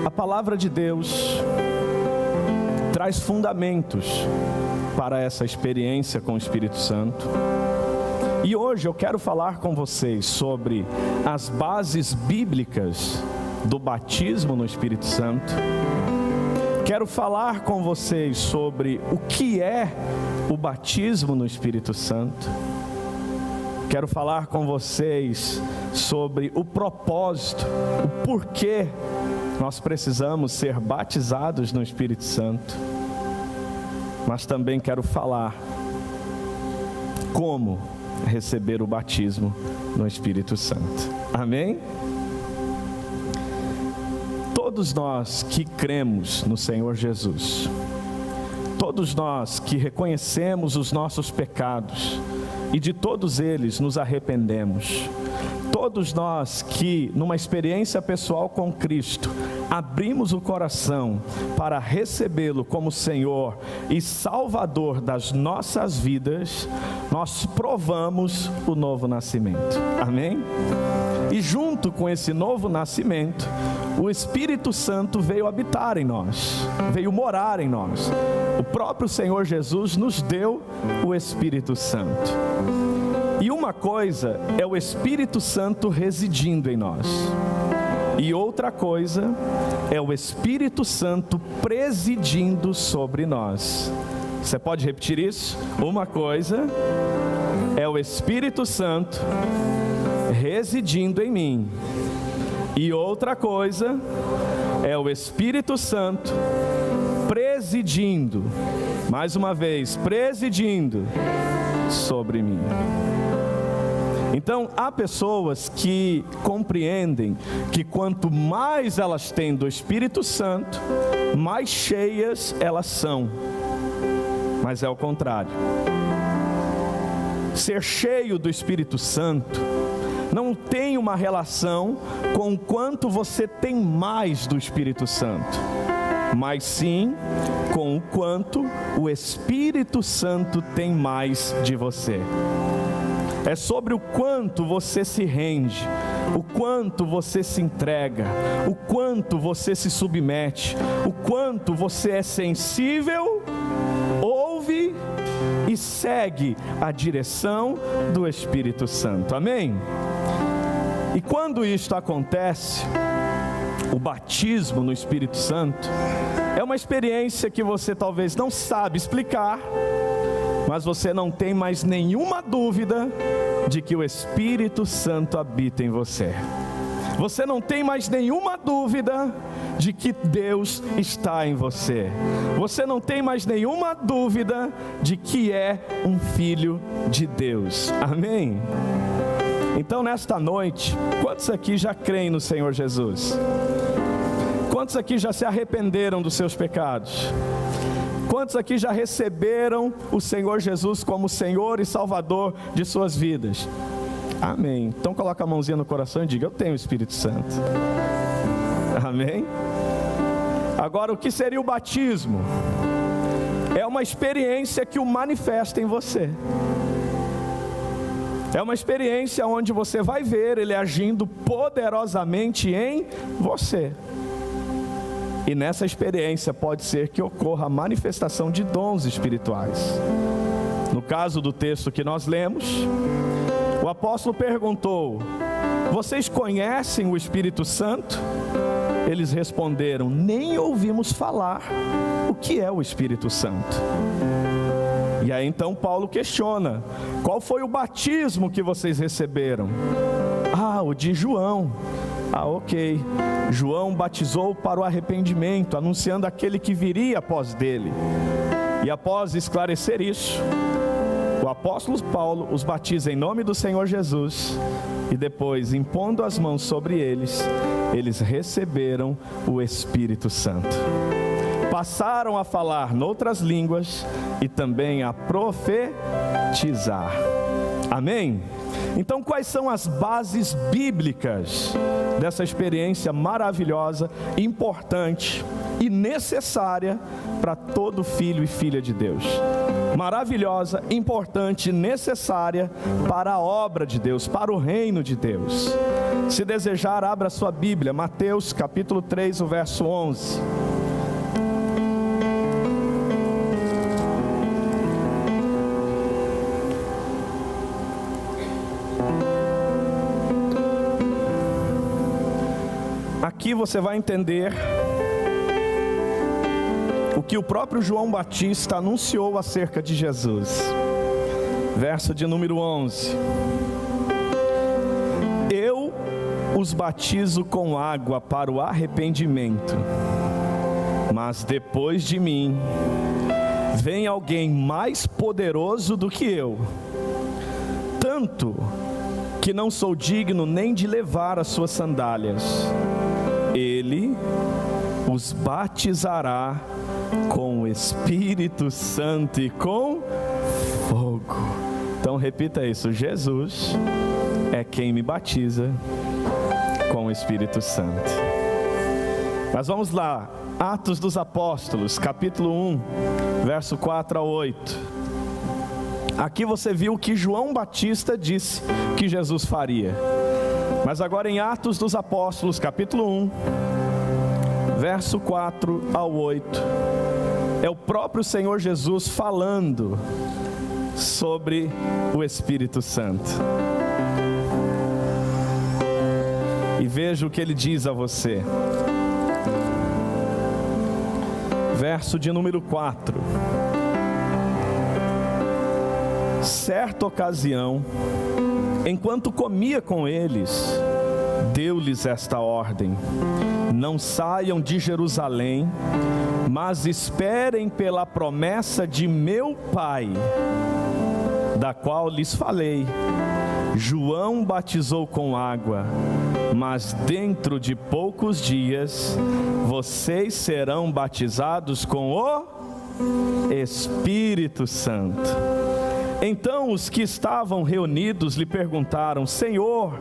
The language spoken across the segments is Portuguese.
A palavra de Deus traz fundamentos para essa experiência com o Espírito Santo. E hoje eu quero falar com vocês sobre as bases bíblicas do batismo no Espírito Santo. Quero falar com vocês sobre o que é o batismo no Espírito Santo. Quero falar com vocês sobre o propósito, o porquê nós precisamos ser batizados no Espírito Santo. Mas também quero falar como receber o batismo no Espírito Santo. Amém? Todos nós que cremos no Senhor Jesus, todos nós que reconhecemos os nossos pecados e de todos eles nos arrependemos, todos nós que numa experiência pessoal com Cristo abrimos o coração para recebê-lo como Senhor e Salvador das nossas vidas, nós provamos o novo nascimento. Amém? E junto com esse novo nascimento, o Espírito Santo veio habitar em nós, veio morar em nós. O próprio Senhor Jesus nos deu o Espírito Santo. E uma coisa é o Espírito Santo residindo em nós. E outra coisa é o Espírito Santo presidindo sobre nós. Você pode repetir isso? Uma coisa é o Espírito Santo residindo em mim. E outra coisa é o Espírito Santo presidindo, mais uma vez, presidindo sobre mim. Então, há pessoas que compreendem que quanto mais elas têm do Espírito Santo, mais cheias elas são. Mas é o contrário. Ser cheio do Espírito Santo não tem uma relação com o quanto você tem mais do Espírito Santo, mas sim com o quanto o Espírito Santo tem mais de você. É sobre o quanto você se rende, o quanto você se entrega, o quanto você se submete, o quanto você é sensível, ouve e segue a direção do Espírito Santo. Amém? E quando isto acontece, o batismo no Espírito Santo é uma experiência que você talvez não sabe explicar, mas você não tem mais nenhuma dúvida de que o Espírito Santo habita em você. Você não tem mais nenhuma dúvida de que Deus está em você. Você não tem mais nenhuma dúvida de que é um filho de Deus. Amém? Então, nesta noite, quantos aqui já creem no Senhor Jesus? Quantos aqui já se arrependeram dos seus pecados? Quantos aqui já receberam o Senhor Jesus como Senhor e Salvador de suas vidas? Amém. Então coloca a mãozinha no coração e diga: eu tenho o Espírito Santo. Amém. Agora, o que seria o batismo? É uma experiência que o manifesta em você. É uma experiência onde você vai ver Ele agindo poderosamente em você. E nessa experiência pode ser que ocorra a manifestação de dons espirituais. No caso do texto que nós lemos, o apóstolo perguntou: vocês conhecem o Espírito Santo? Eles responderam: nem ouvimos falar o que é o Espírito Santo. E aí então Paulo questiona: qual foi o batismo que vocês receberam? Ah, o de João. Ah, ok. João batizou para o arrependimento, anunciando aquele que viria após dele. E após esclarecer isso, o apóstolo Paulo os batiza em nome do Senhor Jesus. E depois, impondo as mãos sobre eles, eles receberam o Espírito Santo. Passaram a falar noutras línguas e também a profetizar. Amém? Então, quais são as bases bíblicas dessa experiência maravilhosa, importante e necessária para todo filho e filha de Deus? Maravilhosa, importante e necessária para a obra de Deus, para o reino de Deus. Se desejar, abra sua Bíblia, Mateus capítulo 3, o verso 11. Aqui você vai entender o que o próprio João Batista anunciou acerca de Jesus. Verso de número 11. Eu os batizo com água para o arrependimento, mas depois de mim vem alguém mais poderoso do que eu, tanto que não sou digno nem de levar as suas sandálias. Ele os batizará com o Espírito Santo e com fogo. Então repita isso: Jesus é quem me batiza com o Espírito Santo. Mas vamos lá, Atos dos Apóstolos, capítulo 1, verso 4 a 8. Aqui você viu o que João Batista disse que Jesus faria. Mas agora em Atos dos Apóstolos, capítulo 1, verso 4 ao 8, é o próprio Senhor Jesus falando sobre o Espírito Santo. E veja o que ele diz a você. Verso de número 4. Certa ocasião, enquanto comia com eles, deu-lhes esta ordem: não saiam de Jerusalém, mas esperem pela promessa de meu Pai, da qual lhes falei. João batizou com água, mas dentro de poucos dias vocês serão batizados com o Espírito Santo. Então os que estavam reunidos lhe perguntaram: Senhor,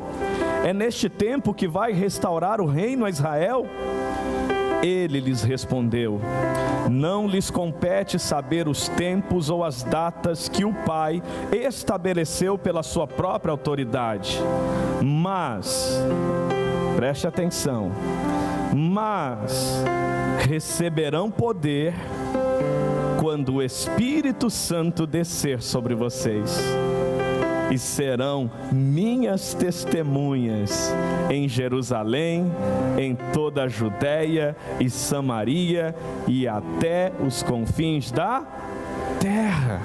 é neste tempo que vai restaurar o reino a Israel? Ele lhes respondeu: não lhes compete saber os tempos ou as datas que o Pai estabeleceu pela sua própria autoridade. Mas, preste atenção, mas receberão poder quando o Espírito Santo descer sobre vocês, e serão minhas testemunhas em Jerusalém, em toda a Judéia e Samaria e até os confins da terra.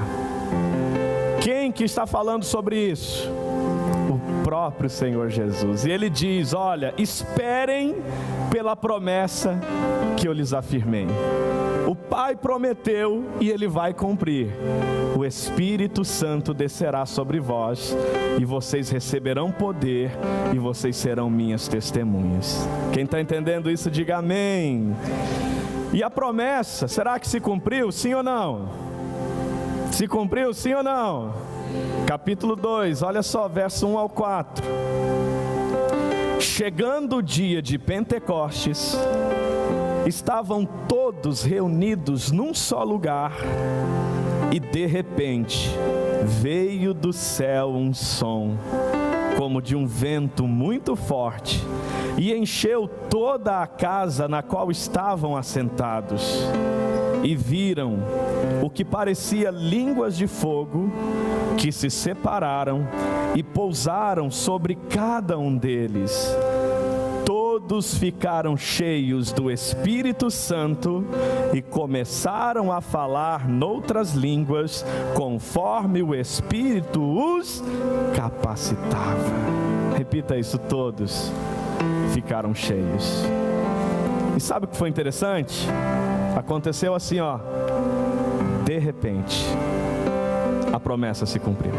Quem que está falando sobre isso? O próprio Senhor Jesus. E ele diz: olha, esperem pela promessa que eu lhes afirmei. O Pai prometeu e Ele vai cumprir. O Espírito Santo descerá sobre vós e vocês receberão poder e vocês serão minhas testemunhas. Quem está entendendo isso, diga amém. E a promessa, será que se cumpriu? Sim ou não? Se cumpriu, sim ou não? Capítulo 2, olha só, verso 1 ao 4. Chegando o dia de Pentecostes, estavam todos reunidos num só lugar, e de repente veio do céu um som, como de um vento muito forte, e encheu toda a casa na qual estavam assentados. E viram o que parecia línguas de fogo, que se separaram e pousaram sobre cada um deles. Todos ficaram cheios do Espírito Santo e começaram a falar noutras línguas, conforme o Espírito os capacitava. Repita isso: todos ficaram cheios. E sabe o que foi interessante? Aconteceu assim, ó, de repente, a promessa se cumpriu.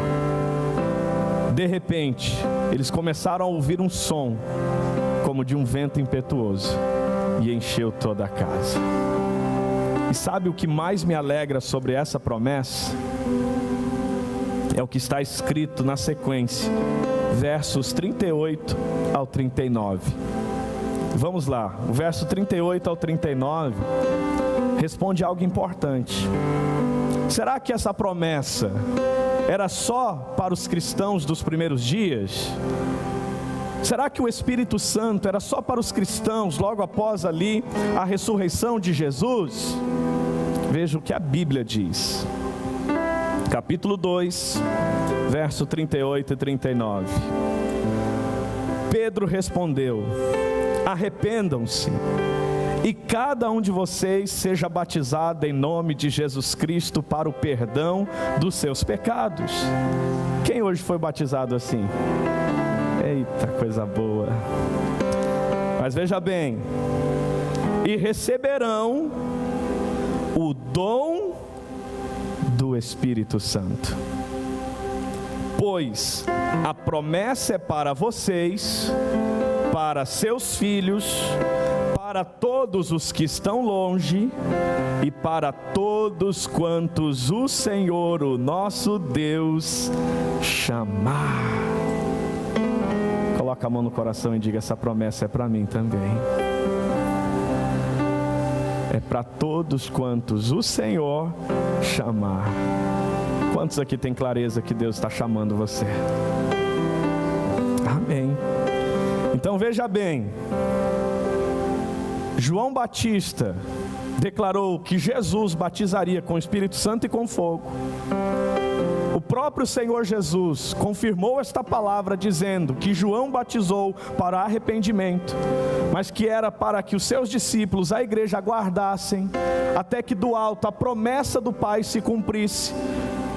De repente, eles começaram a ouvir um som, como de um vento impetuoso, e encheu toda a casa. E sabe o que mais me alegra sobre essa promessa? É o que está escrito na sequência, versos 38 ao 39. Vamos lá, o verso 38 ao 39 responde algo importante. Será que essa promessa era só para os cristãos dos primeiros dias? Será que o Espírito Santo era só para os cristãos logo após ali a ressurreição de Jesus? Veja o que a Bíblia diz. Capítulo 2, verso 38 e 39. Pedro respondeu: arrependam-se e cada um de vocês seja batizado em nome de Jesus Cristo para o perdão dos seus pecados. Quem hoje foi batizado assim? Eita, coisa boa. Mas veja bem: e receberão o dom do Espírito Santo, pois a promessa é para vocês, para seus filhos, para todos os que estão longe e para todos quantos o Senhor, o nosso Deus, chamar. Coloca a mão no coração e diga: essa promessa é para mim também. É para todos quantos o Senhor chamar. Quantos aqui tem clareza que Deus está chamando você? Amém. Então veja bem, João Batista declarou que Jesus batizaria com o Espírito Santo e com fogo. O próprio Senhor Jesus confirmou esta palavra dizendo que João batizou para arrependimento, mas que era para que os seus discípulos, a igreja, aguardassem até que do alto a promessa do Pai se cumprisse,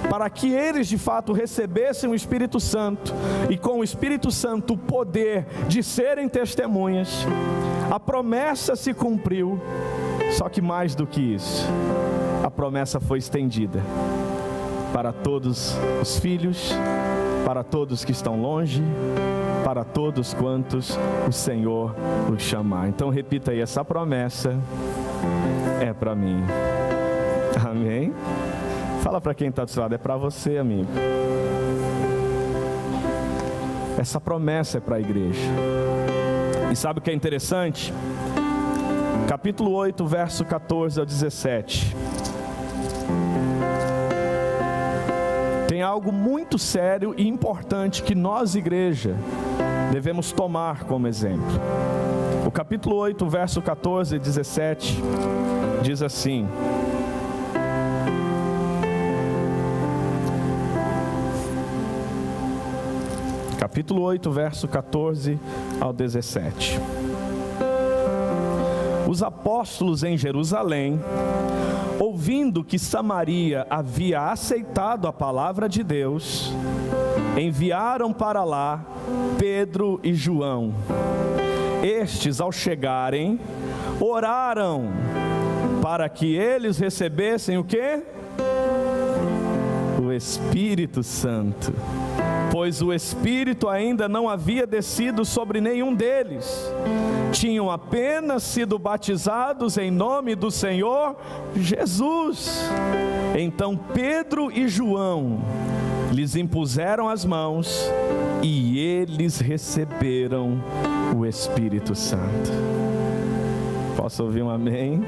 para que eles de fato recebessem o Espírito Santo, e com o Espírito Santo o poder de serem testemunhas. A promessa se cumpriu, só que mais do que isso, a promessa foi estendida para todos os filhos, para todos que estão longe, para todos quantos o Senhor os chamar. Então repita aí: essa promessa é para mim. Amém? Fala para quem está do seu lado: é para você, amigo. Essa promessa é para a igreja. E sabe o que é interessante? Capítulo 8, verso 14 ao 17. Tem algo muito sério e importante que nós, igreja, devemos tomar como exemplo. O capítulo 8, verso 14 e 17 diz assim: capítulo 8, verso 14 ao 17. Os apóstolos em Jerusalém, ouvindo que Samaria havia aceitado a palavra de Deus, enviaram para lá Pedro e João. Estes, ao chegarem, oraram para que eles recebessem o quê? O Espírito Santo, pois o Espírito ainda não havia descido sobre nenhum deles. Tinham apenas sido batizados em nome do Senhor Jesus. Então Pedro e João lhes impuseram as mãos e eles receberam o Espírito Santo. Posso ouvir um amém?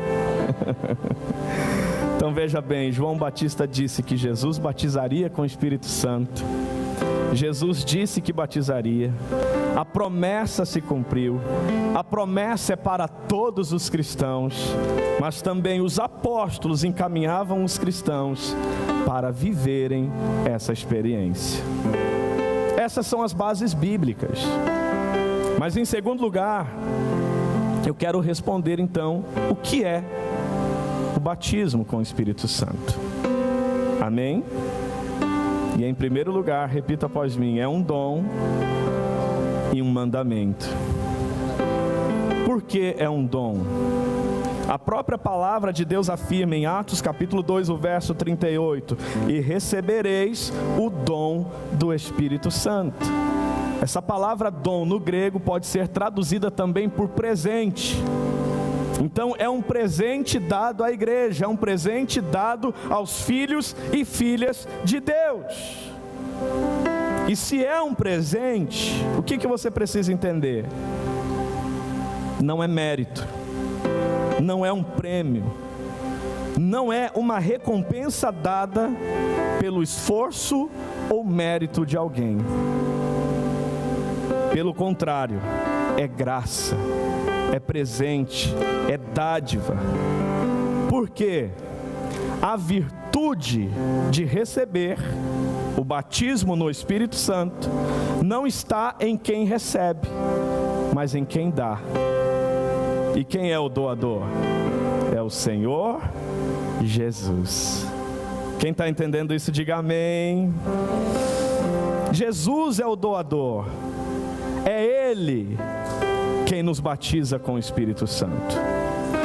Então veja bem, João Batista disse que Jesus batizaria com o Espírito Santo. Jesus disse que batizaria. A promessa se cumpriu. A promessa é para todos os cristãos, mas também os apóstolos encaminhavam os cristãos para viverem essa experiência. Essas são as bases bíblicas. Mas em segundo lugar, eu quero responder então o que é o batismo com o Espírito Santo. Amém? E em primeiro lugar, repita após mim: é um dom e um mandamento. Por que é um dom? A própria palavra de Deus afirma em Atos capítulo 2, o verso 38: e recebereis o dom do Espírito Santo. Essa palavra dom no grego pode ser traduzida também por presente. Então é um presente dado à igreja, é um presente dado aos filhos e filhas de Deus. E se é um presente, o que você precisa entender? Não é mérito, não é um prêmio, não é uma recompensa dada pelo esforço ou mérito de alguém. Pelo contrário, é graça, é presente, é dádiva. Porque a virtude de receber o batismo no Espírito Santo não está em quem recebe, mas em quem dá. E quem é o doador? É o Senhor Jesus. Quem está entendendo isso, diga amém. Jesus é o doador. É Ele quem nos batiza com o Espírito Santo.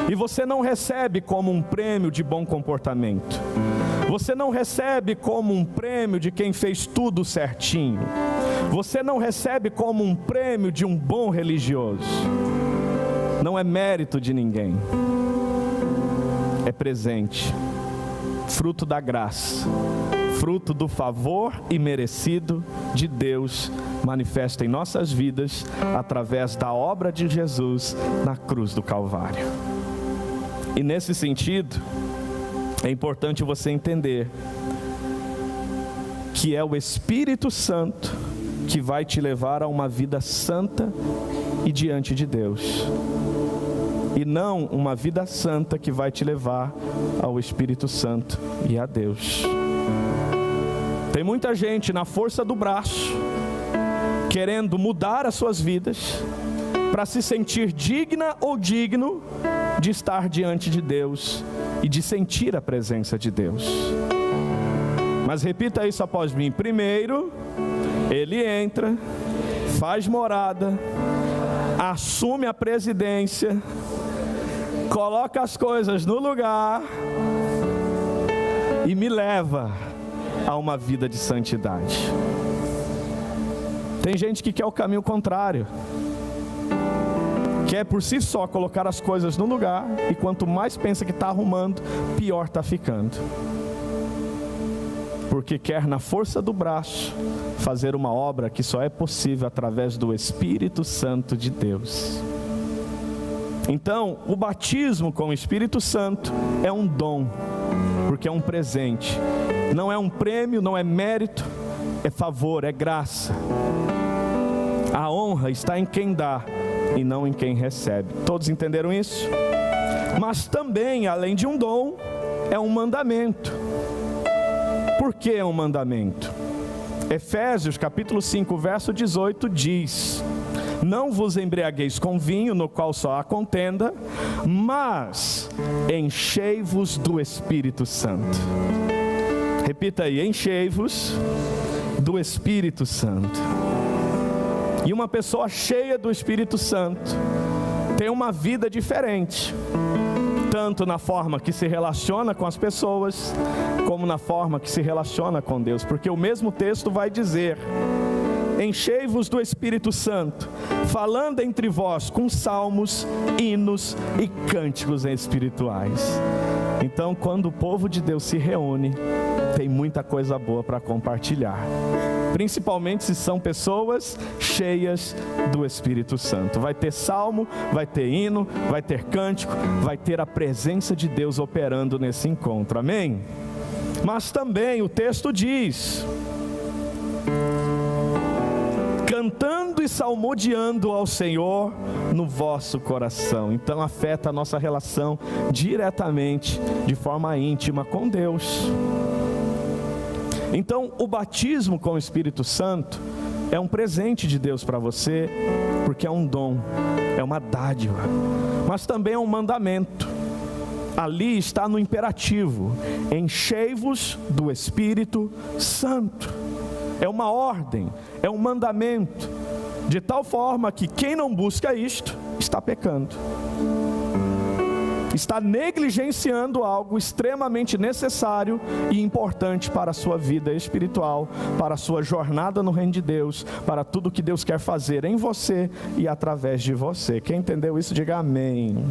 E você não recebe como um prêmio de bom comportamento. Você não recebe como um prêmio de quem fez tudo certinho. Você não recebe como um prêmio de um bom religioso. Não é mérito de ninguém. É presente, fruto da graça, fruto do favor imerecido de Deus, manifesta em nossas vidas, através da obra de Jesus na cruz do Calvário. E nesse sentido, é importante você entender que é o Espírito Santo que vai te levar a uma vida santa e diante de Deus, e não uma vida santa que vai te levar ao Espírito Santo e a Deus. Tem muita gente na força do braço, querendo mudar as suas vidas, para se sentir digna ou digno de estar diante de Deus e de sentir a presença de Deus. Mas repita isso após mim. Primeiro, ele entra, faz morada, assume a presidência, coloca as coisas no lugar e me leva a uma vida de santidade. Tem gente que quer o caminho contrário, quer por si só colocar as coisas no lugar, e quanto mais pensa que está arrumando, pior está ficando, porque quer na força do braço fazer uma obra que só é possível através do Espírito Santo de Deus. Então, o batismo com o Espírito Santo é um dom, porque é um presente, não é um prêmio, não é mérito, é favor, é graça. A honra está em quem dá e não em quem recebe. Todos entenderam isso? Mas também, além de um dom, é um mandamento. Por que é um mandamento? Efésios capítulo 5, verso 18 diz: não vos embriagueis com vinho, no qual só há contenda, mas enchei-vos do Espírito Santo. Repita aí: enchei-vos do Espírito Santo. E uma pessoa cheia do Espírito Santo tem uma vida diferente, tanto na forma que se relaciona com as pessoas, como na forma que se relaciona com Deus. Porque o mesmo texto vai dizer: enchei-vos do Espírito Santo, falando entre vós com salmos, hinos e cânticos espirituais. Então, quando o povo de Deus se reúne, tem muita coisa boa para compartilhar, principalmente se são pessoas cheias do Espírito Santo. Vai ter salmo, vai ter hino, vai ter cântico, vai ter a presença de Deus operando nesse encontro, amém? Mas também o texto diz: cantando e salmodiando ao Senhor no vosso coração. Então afeta a nossa relação diretamente, de forma íntima com Deus. Então o batismo com o Espírito Santo é um presente de Deus para você, porque é um dom, é uma dádiva, mas também é um mandamento. Ali está no imperativo: enchei-vos do Espírito Santo. É uma ordem, é um mandamento, de tal forma que quem não busca isto está pecando, está negligenciando algo extremamente necessário e importante para a sua vida espiritual, para a sua jornada no reino de Deus, para tudo que Deus quer fazer em você e através de você. Quem entendeu isso, diga amém.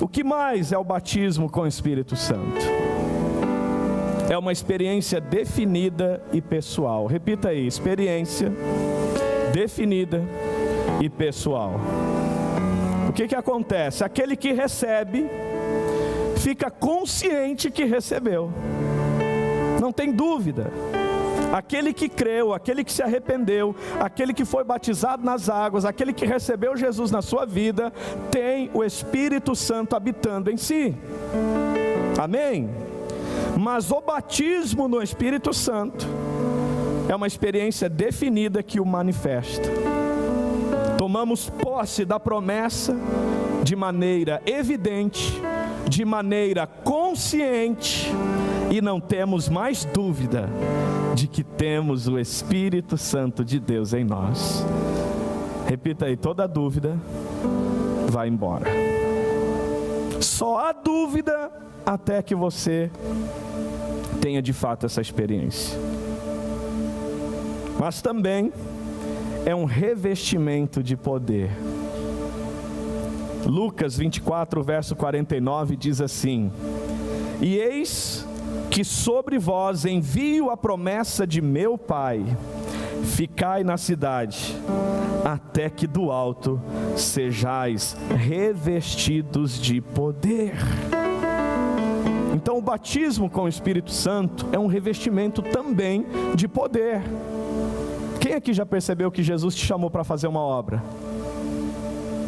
O que mais é o batismo com o Espírito Santo? É uma experiência definida e pessoal. Repita aí: experiência definida e pessoal. O que acontece? Aquele que recebe fica consciente que recebeu, não tem dúvida. Aquele que creu, aquele que se arrependeu, aquele que foi batizado nas águas, aquele que recebeu Jesus na sua vida, tem o Espírito Santo habitando em si. Amém? Mas o batismo no Espírito Santo é uma experiência definida que o manifesta. Tomamos posse da promessa de maneira evidente, de maneira consciente, e não temos mais dúvida de que temos o Espírito Santo de Deus em nós. Repita aí, toda dúvida vai embora. Só há dúvida até que você tenha de fato essa experiência. Mas também é um revestimento de poder. Lucas 24, verso 49 diz assim: e eis que sobre vós envio a promessa de meu Pai, ficai na cidade, até que do alto sejais revestidos de poder. Então o batismo com o Espírito Santo é um revestimento também de poder. Quem aqui já percebeu que Jesus te chamou para fazer uma obra?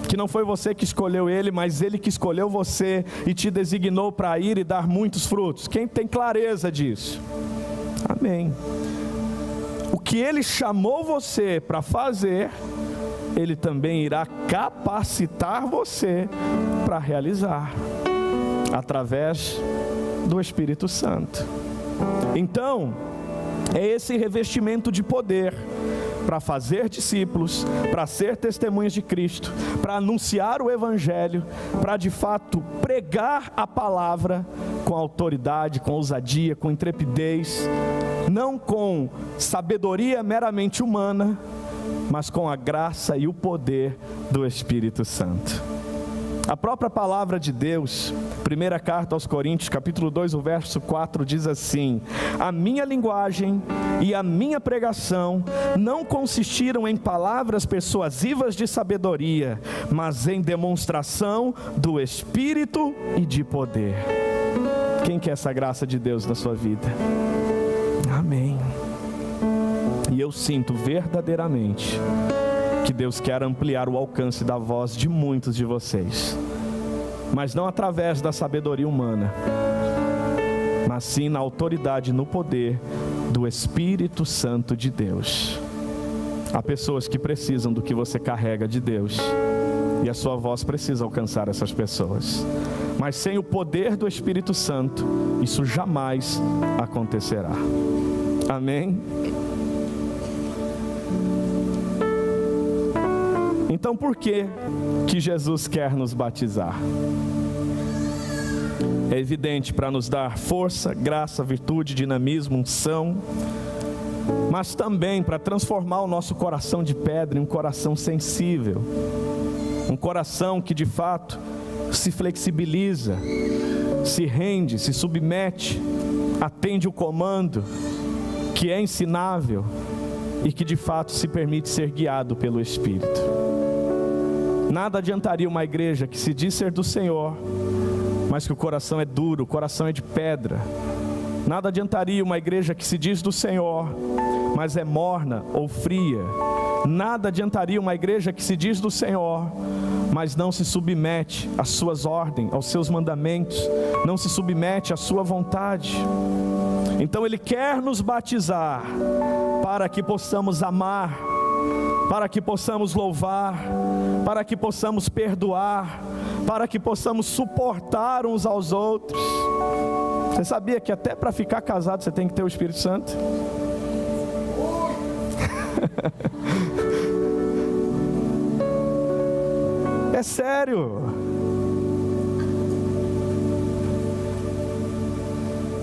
Que não foi você que escolheu Ele, mas Ele que escolheu você e te designou para ir e dar muitos frutos. Quem tem clareza disso? Amém. O que Ele chamou você para fazer, Ele também irá capacitar você para realizar, através do Espírito Santo. Então, é esse revestimento de poder para fazer discípulos, para ser testemunhas de Cristo, para anunciar o Evangelho, para de fato pregar a palavra com autoridade, com ousadia, com intrepidez, não com sabedoria meramente humana, mas com a graça e o poder do Espírito Santo. A própria palavra de Deus, primeira carta aos Coríntios, capítulo 2, o verso 4, diz assim: a minha linguagem e a minha pregação não consistiram em palavras persuasivas de sabedoria, mas em demonstração do Espírito e de poder. Quem quer essa graça de Deus na sua vida? Amém. E eu sinto verdadeiramente que Deus quer ampliar o alcance da voz de muitos de vocês, mas não através da sabedoria humana, mas sim na autoridade e no poder do Espírito Santo de Deus. Há pessoas que precisam do que você carrega de Deus, e a sua voz precisa alcançar essas pessoas, mas sem o poder do Espírito Santo, isso jamais acontecerá. Amém? Então por que Jesus quer nos batizar? É evidente, para nos dar força, graça, virtude, dinamismo, unção, mas também para transformar o nosso coração de pedra em um coração sensível, um coração que de fato se flexibiliza, se rende, se submete, atende o comando, que é ensinável e que de fato se permite ser guiado pelo Espírito. Nada adiantaria uma igreja que se diz ser do Senhor, mas que o coração é duro, o coração é de pedra. Nada adiantaria uma igreja que se diz do Senhor, mas é morna ou fria. Nada adiantaria uma igreja que se diz do Senhor, mas não se submete às suas ordens, aos seus mandamentos, não se submete à sua vontade. Então Ele quer nos batizar para que possamos amar, para que possamos louvar, para que possamos perdoar, para que possamos suportar uns aos outros. Você sabia que até para ficar casado você tem que ter o Espírito Santo? É sério.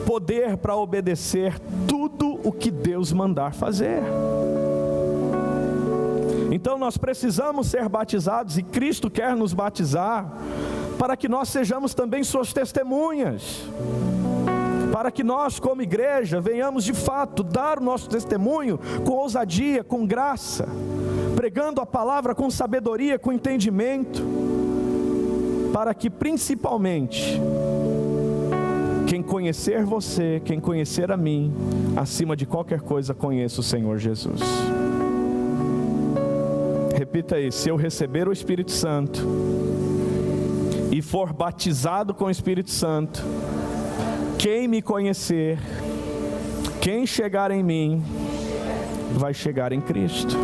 Poder para obedecer tudo o que Deus mandar fazer. Então nós precisamos ser batizados, e Cristo quer nos batizar para que nós sejamos também suas testemunhas, para que nós como igreja venhamos de fato dar o nosso testemunho com ousadia, com graça, pregando a palavra com sabedoria, com entendimento, para que principalmente Quem conhecer você, quem conhecer a mim, acima de qualquer coisa, conheça o Senhor Jesus. Repita aí: se eu receber o Espírito Santo e for batizado com o Espírito Santo, quem me conhecer, quem chegar em mim, vai chegar em Cristo.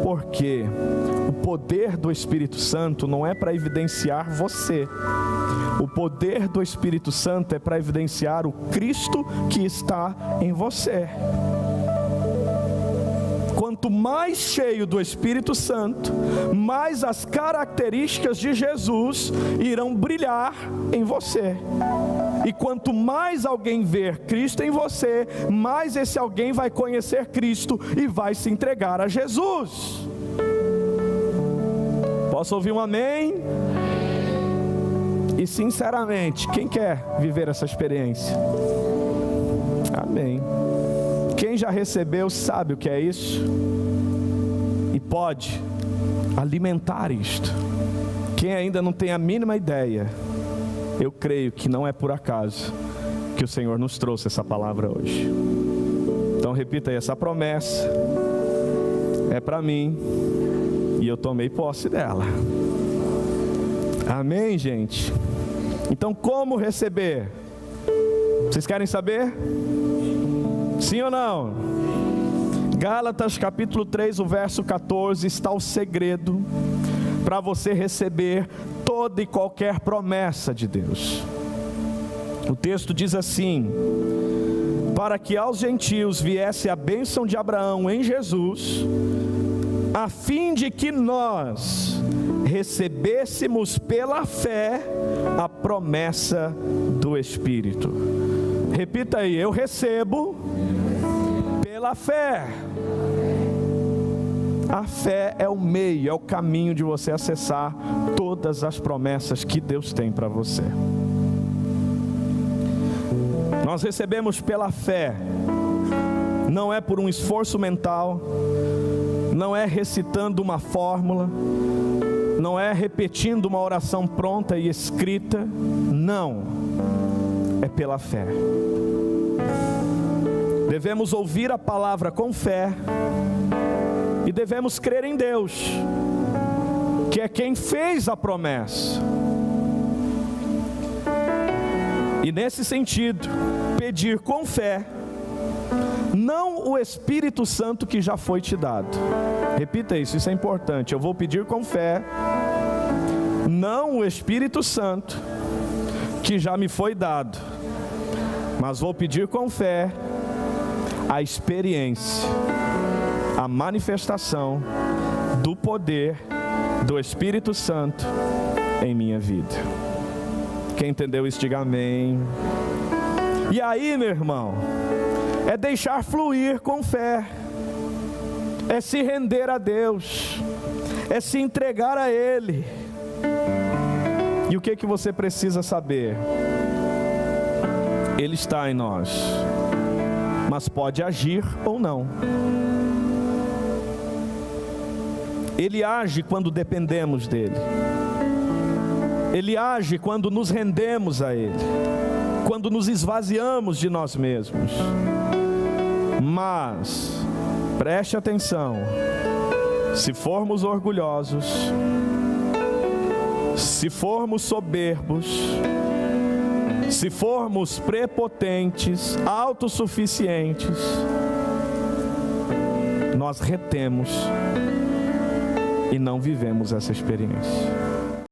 Porque o poder do Espírito Santo não é para evidenciar você. O poder do Espírito Santo é para evidenciar o Cristo que está em você. Quanto mais cheio do Espírito Santo, mais as características de Jesus irão brilhar em você. E quanto mais alguém ver Cristo em você, mais esse alguém vai conhecer Cristo e vai se entregar a Jesus. Posso ouvir um amém? E sinceramente, quem quer viver essa experiência? Amém. Quem já recebeu sabe o que é isso e pode alimentar isto. Quem ainda não tem a mínima ideia, eu creio que não é por acaso que o Senhor nos trouxe essa palavra hoje. Então repita aí: essa promessa é para mim e eu tomei posse dela. Amém, gente? Então, como receber? Vocês querem saber? Sim ou não? Gálatas capítulo 3, o verso 14, está o segredo para você receber toda e qualquer promessa de Deus. O texto diz assim: para que aos gentios viesse a bênção de Abraão em Jesus, a fim de que nós recebêssemos pela fé a promessa do Espírito. Repita aí: eu recebo pela fé. A fé é o meio, é o caminho de você acessar todas as promessas que Deus tem para você. Nós recebemos pela fé, não é por um esforço mental, não é recitando uma fórmula, não é repetindo uma oração pronta e escrita, não, é pela fé. Devemos ouvir a palavra com fé e devemos crer em Deus, que é quem fez a promessa. E nesse sentido, pedir com fé, não o Espírito Santo que já foi te dado. Repita isso é importante. Eu vou pedir com fé, não o Espírito Santo que já me foi dado, mas vou pedir com fé a experiência, a manifestação do poder do Espírito Santo em minha vida. Quem entendeu isso, diga amém. E aí, meu irmão, é deixar fluir com fé, é se render a Deus, é se entregar a Ele. E o que você precisa saber? Ele está em nós, mas pode agir ou não. Ele age quando dependemos dEle. Ele age quando nos rendemos a Ele, quando nos esvaziamos de nós mesmos. Mas, preste atenção, se formos orgulhosos, se formos soberbos, se formos prepotentes, autossuficientes, nós retemos e não vivemos essa experiência.